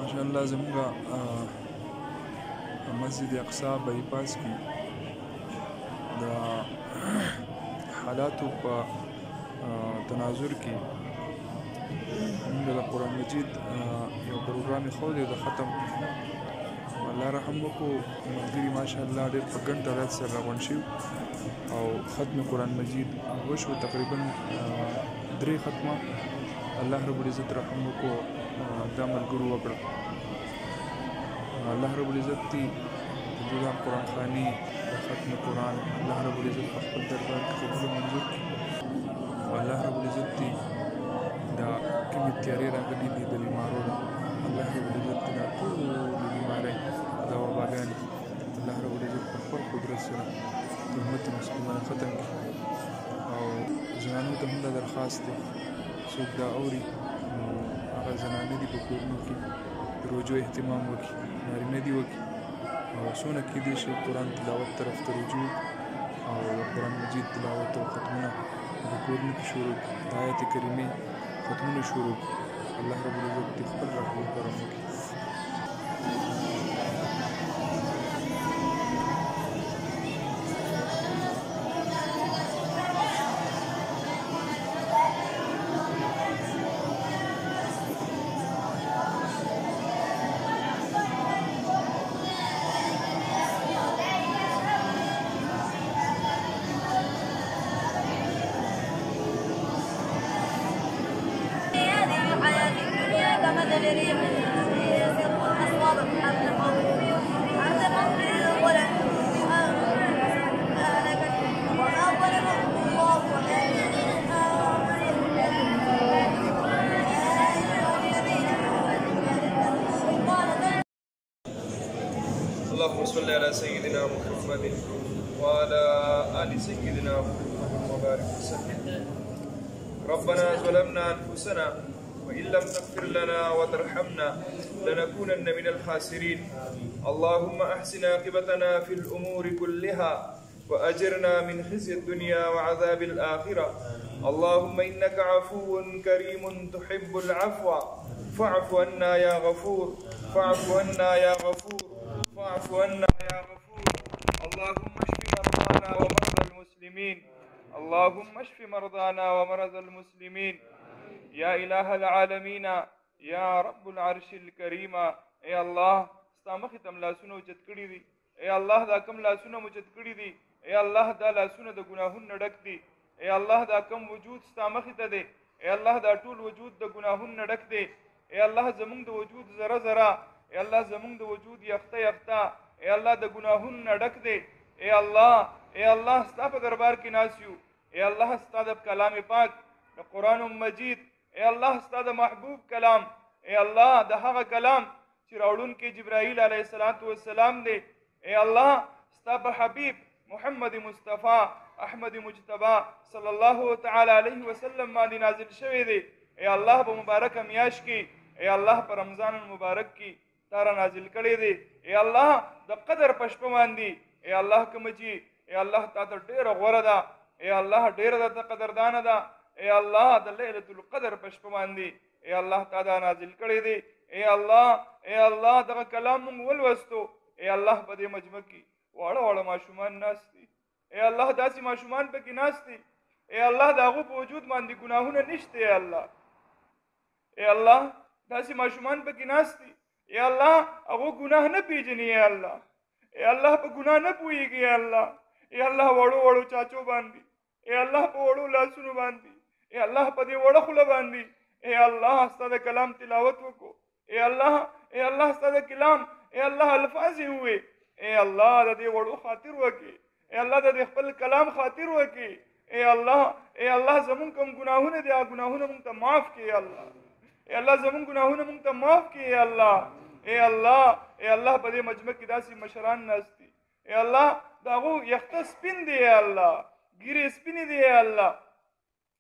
ماشاءالله زموږ مسجد اقصی بایپاس کې د حالاتو په تناظر کې موږ د قرآن مجید یو پروګرام ایښودی د ختم. الله رحم وکړو، ملګري ماشاءالله ډېر په ګڼ تعداد سره راغونډ شوي او ختم قرآن مجید وشو. تقریبا 3 ختمه الله رب العزت رحم وکړو دا ملګرو وکړه. الله رب العزت دې د دا قرآن خواني د ختم قرآن الله رب العزت په خپل دربار کې قبول منظور کړي. الله رب العزت دې دا کومې تیارې راغلي دي د بیمارو نه الله رب العزت دا ټولې بیمارۍ دا وباګانې الله رب العزت په خپل قدرت سره د امت مسلمان ختم کړي. او زنانو ته هم دا درخواست دی څوک دا اوري نو هغه زنانه دي په کورونو کې د روژو اهتمام وکړي، نارینه دي وکړي او څونه کېدای شي قرآن تلاوت طرف ته رجوع او د قرآن مجید تلاوت او ختمونه په کورونو کې شروع کړي، د آیت کریمې ختمونه شروع کړي. الله رب العزت دې خپل رحم و کرم وکړي. اللهم صل على سيدنا محمد وعلى آل سيدنا محمد وبارك وسلم. ربنا ظلمنا أنفسنا وإن لم تغفر لنا وترحمنا لنكونن من الخاسرين. اللهم أحسن عاقبتنا في الأمور كلها وأجرنا من خزي الدنيا وعذاب الآخرة. اللهم إنك عفو كريم تحب العفو فاعف عنا يا غفور، فاعف عنا يا غفور، فاعف عنا يا غفور. اللهم اشف مرضانا ومرضى المسلمين، اللهم اشف مرضانا ومرضى المسلمين. يا إله العالمين يا رب العرش الكريم. اے الله ستا مخې ته لاسونه اوچت کړي دي، اے الله دا کم لاسونه اوچت کړي دي، اے الله دا لاسونه د ګناهونو ډک دي، اے الله دا کم وجود ستا مخې ته دی، اے الله دا ټول وجود د ګناهونو ډک دی، اے الله زمونږ د وجود ذره ذره، اے الله زمونږ د وجود یخته یخته، اے الله د ګناهونو ډک دی. اے الله ستا په دربار کې ناست یو، اے الله ستا د کلام پاک د قرآن مجید، اے الله ستا د محبوب کلام، اے الله د هغه کلام چې راوړونکی جبرائیل علیه السلام دی، اے الله ستا په حبیب محمد مصطفی احمد مجتبی صلی الله تعالی علیه وسلم باندې نازل شوی دی. اے الله په مبارکه میاشت کې، اے الله په رمضان المبارک کې تارا نازل کړی دی. اے الله د قدر په شپه باندې، اے الله کوم چې اے الله تا ته ډېره غوره ده، اے الله ډېره درته قدردانه ده، اے الله د لیلة القدر په شپه باندې اے الله تا دا نازل کړی دی. اے الله دغه کلام موږ ولوستو، اے الله په دې مجمع کې واړه واړه ماشومان ناست دي، اے الله داسې ماشومان پکې ناست دي، اے الله د هغو په وجود باندې ګناهونه نشته، اے الله داسې ماشومان پکې ناست دي، اے الله هغو ګناه نه پیژني، اے الله په ګناه نه پوهېږي، اے الله وړو وړو چاچو باندې، اے الله په وړو لاسونو باندې، اے الله په دې وړه خوله باندې اے الله ستا د کلام تلاوت وکړو، اے الله ستا د کلام اے الله الفاظ یې ووې، اے الله د دې وړو خاطر وکړي، اے الله د دې خپل کلام خاطر وکړي، اے الله زمونږ کوم ګناهونه دي هغه ګناهونه مونږ ته معاف کړي، اے الله زمونږ ګناهونه مونږ ته معاف کړي، اے الله په دې مجمع کې داسې مشران ناست دي، اے الله د هغو یخته سپین دی، اے الله ګیرې سپینې دي،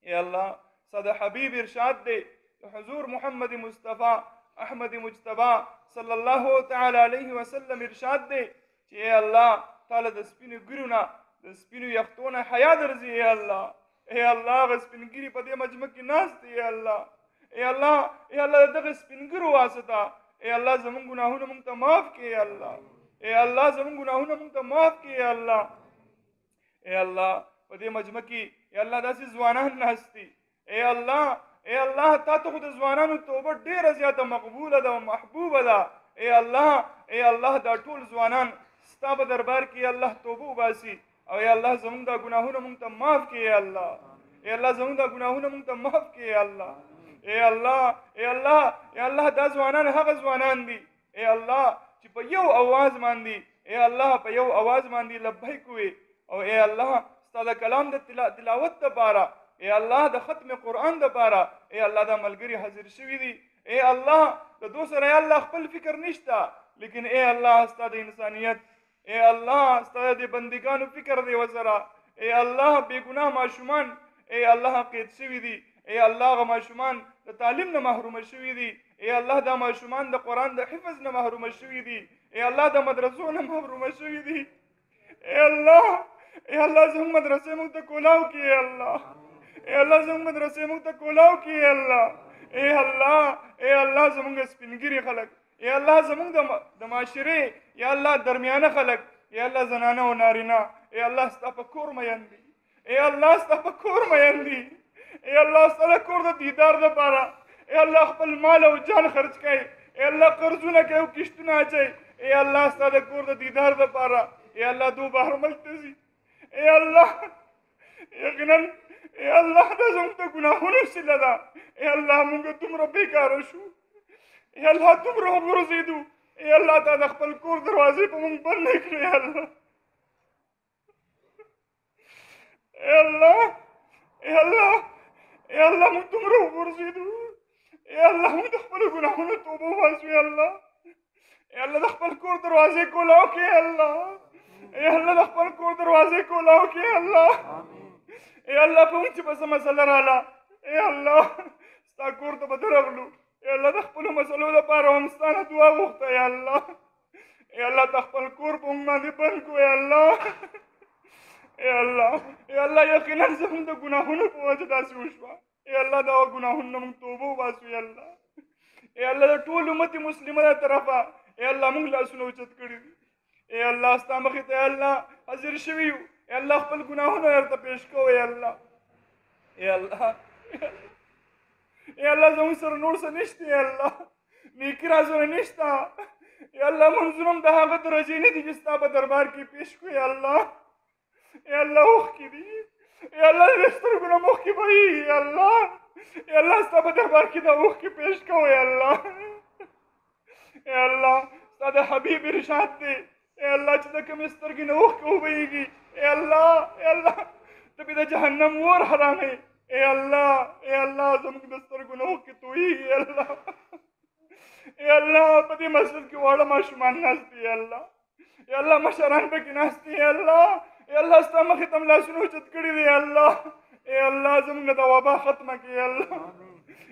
اے الله ستا د حبیب ارشاد دی د حضور محمد مصطفی احمد مجتبی صلی الله تعالی علیه وسلم ارشاد دی چې اے الله تعالی د سپینو ګیرو نه د سپینو یختو نه حیا درځي، اے الله هغه سپینګیري په دې مجمع کې ناست دی، اے الله دغه سپینګیرو واسطه اے الله زمون ګناهونه مونږ ته معاف کړي یا الله اے الله زمون ګناهونه مونږ ته معاف کړي یا الله اے الله په دې مجمع کې یا الله داسې ځوانان ناستي اے الله تا ته خو د ځوانانو توبه ډېره زیاته مقبوله ده او محبوبه ده اے الله دا ټول ځوانان ستا په دربار کې یا الله توبه وباسي او یا الله زمونږ دا ګناهونه مونږ ته معاف کړي یا الله اے الله زمونږ دا ګناهونه مونږ ته معاف کړي یا الله اے الله دا ځوانان هغه ځوانان دي اے الله چې په یو اواز باندې اے الله په یو اواز باندې لبیک وي او اے الله ستا د کلام د تلاوت دپاره اے الله د ختم قرآن دپاره اے الله دا ملګري حاضر شوي دي اے الله د دو سره یا الله خپل فکر نشته لیکن اے الله ستا د انسانیت اے الله ستا د بندګانو فکر دی ورسره اے الله بې ګناه ماشومان اے الله قید شوي دي اے الله هغه ماشومان د تعلیم نه محرومه شوي دي اے الله دا ماشومان د قرآن د حفظ نه محرومه شوي دي اے الله د مدرسو نه محرومه شوي دي اے الله زموږ مدرسې موږ ته کولاو کړي اے الله زموږ مدرسې موږ ته کولاو کړي اے الله زموږ سپینګیري خلک اے الله زموږ د معاشرې یا الله درمیانه خلک اے الله زنانه او نارینه اے الله ستا په کور مین دي اے الله ستا په کور مین دي اے الله ستا د کور د دیدار دپاره اے الله خپل مال او جان خرچ کوي اے الله قرضونه کوي او کشتونه اچوي اے الله ستا د کور د دیدار دپاره اے الله دو بهر ملک ته ځي اے الله یقینا اے الله دا زموږ د ګناهونو صله ده اے الله موږ دومره بېکاره شو اے الله دومره وغورځېدو اے الله تا د خپل کور دروازې په موږ بندې کړې اے الله موږ دومره وغورځېدو اے الله موږ د خپلو ګناهونو توبه وباسو اے الله د خپل کور دروازې کولاو کړې اے الله د خپل کور دروازې کولاو کړې اے الله په موږ چې به څه مسله راله اے الله ستا کور ته به درغلو اے الله د خپلو مسلو دپاره هم ستا نه دعا غوښته اے الله تا خپل کور په موږ باندې بند کړو اے الله یقینا زموږ د ګناهونو په وجه داسې وشوه اے الله دا ګناهونه نه موږ توبه وباسو اے الله د ټول امت مسلمه د طرفه اے الله موږ لاسونه اوچت کړي دي اے الله ستا مخې ته الله حاضر شوي یو اے الله خپل ګناهونه درته پیش کوو اے الله زموږ سره نور څه نشته اے الله نیکي رازونه نشته اے الله منځونه هم د هغه درجې نه دي چې ستا په دربار کې پیش کړو اے الله اوښکې دي اے الله د سترګو نه مخکې بهي اے الله ستا په دربار کې دا اوښکې پیش کوو اے الله ستا د حبیب ارشاد دی اے الله چې د کومې سترګې نه اوښکې وبهیږي اے الله ته به د جهنم اور حراموي اے الله زموږ د سترګو نه اوښکې تویېږي اے الله په دې مسجد کې واړه ماشومان ناست دي اے الله مشران پکې ناست دي اے الله ستا مخې ته م لاسونه اوچت کړي دي اے الله زموږ د وبا ختمه کړي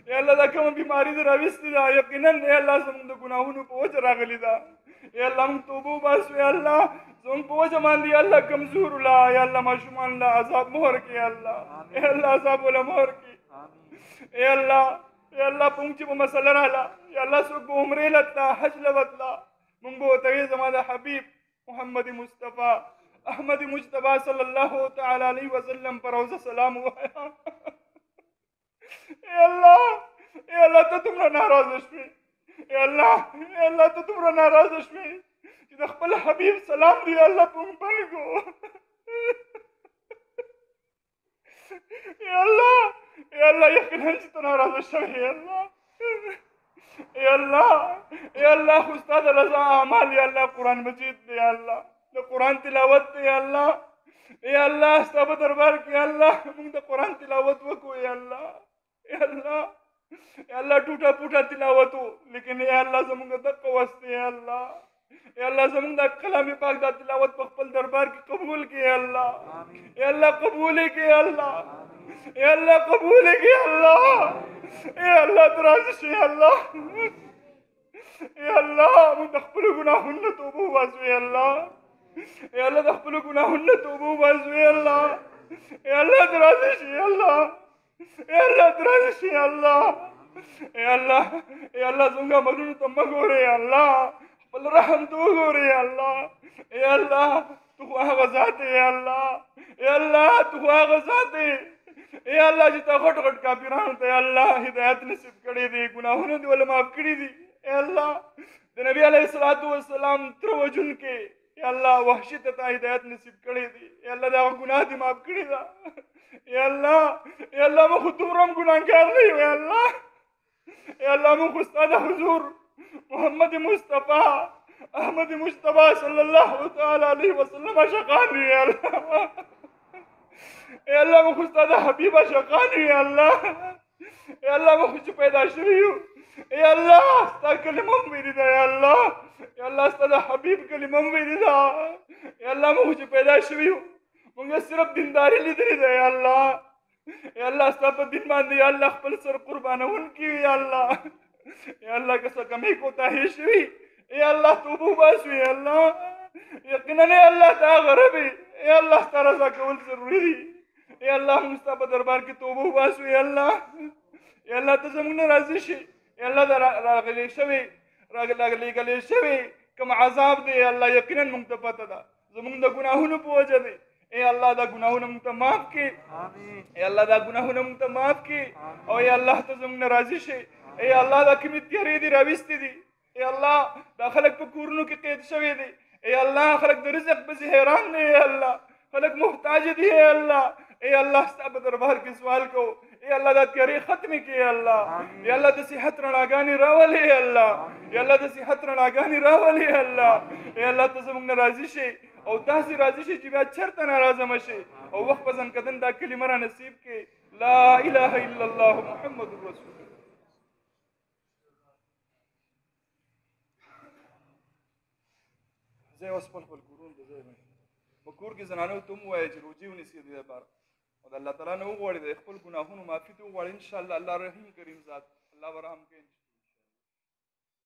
اے الله دا کومه بیماري دې راوستې ده یقینا اے الله زموږ د ګناهونو په وجه راغلې ده اے الله موږ توبه وباسو اے الله زموږ په وجه باندې الله کمزور لا اے الله ماشومان لا عذاب مهر کړي اے الله عذاب ولا مهر کړي اے الله په موږ چې به مسله راله اے الله څوک به عمرې لتله حج لوتله موږ به ورته وایي زما د حبیب محمد مصطفی احمد مجتبی صلی الله تعالی علیه وسلم پر روضه سلام ووایا اے الله ته دومره ناراضه شوې اے الله ته دومره ناراضه شوې چې د خپل حبیب سلام دی الله په موږ بند کړو اے الله یقینا چې ته ناراضه شوې اے الله خو ستا د رضا اعمال یا الله قرآن مجید دی یا الله د قرآن تلاوت دی یا الله ستا په دربار کې یا الله موږ د قرآن تلاوت وکړو یا الله ټوټه پوټه تلاوت و لیکن یا الله زموږ دقه وس دی یا الله زموږ د کلام پاک دا تلاوت په خپل دربار کې قبول کړي یا الله قبول کړي یا الله قبول کړي یا الله ته راضي شي یا الله موږ د خپلو ګناهونو توبه وباسو یا الله د خپلو ګناهونو توبه وباسو یا الله ته راضي شي یا الله ته راضي شي یا الله اے الله څنګه ملونو ته مه ګورې یا الله خپل رحم ته وګورې یا الله اے الله تو خو هغه ذات یې یا الله اے الله تو خو هغه ذات یې اے الله چې تا غټ غټ کافرانو ته یا الله هدایت نصیب کړی دی ګناهونه دې ولې معاف کړي دي اے الله د نبی علیه الصلاۃ والسلام تر وجونکې یا الله وحشي ته تا هدایت نصیب کړی دی یا الله دا ګناه دې معاف کړي ده یا الله موږ خو دومره هم ګناهګار نه یو یا الله یا الله موږ خو ستا د حضور محمد مصطفی احمد مصطفی صلی الله تعالی علیه وسلم عاشقان یو یا الله یا الله موږ خو ستا د حبیب عاشقان یو یا الله یا الله موږ خو چې پیدا شوي یو یا الله ستا کلمه هم ویلې ده یا الله یا الله ستا د حبیب کلمه هم ویلې ده یا الله موږ چې پیدا شوي یو موږ صرف دینداري لیدلې ده یا الله یا الله ستا په دین باندې یا الله خپل سر قربانونکي یا الله یا الله که څه کمې کوتاهي شوي یا الله توبه وباسو یا الله یقینا یا الله تا غرب یا الله ستا رضا کول ضروري دي یا الله موږ ستا په دربار کې توبه وباسو یا الله یا الله ته زموږ نه راضي شي یا الله دا راغلی شوی کوم عذاب دی یا الله یقینا موږ ته پته ده زموږ د ګناهونو په وجه دی اے الله دا ګناهونه موږ ته معاف کړي اے الله دا ګناهونه موږ ته معاف کړي او یا الله ته زموږ نه راضي شي اے الله دا کومې تیارې دي راوستې دي اے الله دا خلک په کورونو کې قید شوي دي اے الله خلک د رزق پسې حیران دي اے الله خلک محتاج دي اے الله اے الله ستا په دربار کې سوال کوو اے الله دا تیارې ختمې کړي اے الله یا الله د صحت رڼاګانې راولې اے الله یا الله د صحت رڼاګانې راولې اے الله اے الله ته زموږ نه راضي شي او تاسې راضي شي چې بیا چېرته ناراضه مه شي او وخت په ځنکدن دا کلمه را نصیب کړي لا اله الا الله محمد رسول الله زه اوس خپل کورونو ته ځای په کور کې زنانو ته هم ووایه چې روجې ونیسي دې لپاره او د الله تعالی نه وغواړي د خپل ګناهونو معافي ته وغواړي انشاءالله الله رحیم کریم ذات الله به رحم کوي